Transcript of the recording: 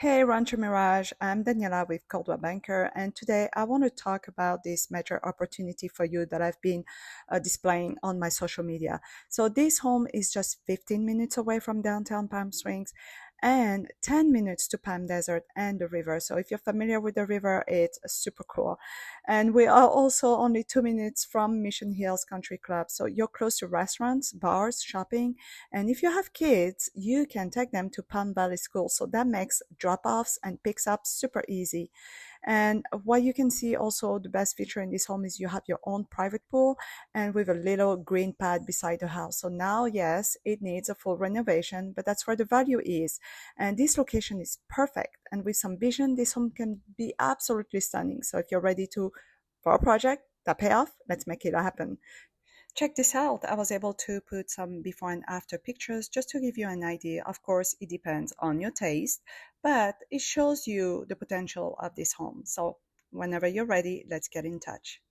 Hey, Rancho Mirage. I'm Daniela with Coldwell Banker, and today I want to talk about this major opportunity for you that I've been displaying on my social media. So, this home is just 15 minutes away from downtown Palm Springs and 10 minutes to Palm Desert and the river. So, if you're familiar with the river, it's super cool. And we are also only 2 minutes from Mission Hills Country Club. So, you're close to restaurants, bars, shopping, and if you have kids, you can take them to Palm Valley School. So that makes drop-offs and picks up super easy. And what you can see also, the best feature in this home is you have your own private pool and with a little green pad beside the house. So now, yes, it needs a full renovation, but that's where the value is. And this location is perfect. And with some vision, this home can be absolutely stunning. So if you're ready to for a project that pay off, let's make it happen. Check this out. I was able to put some before and after pictures just to give you an idea. Of course, it depends on your taste, but it shows you the potential of this home. So whenever you're ready, let's get in touch.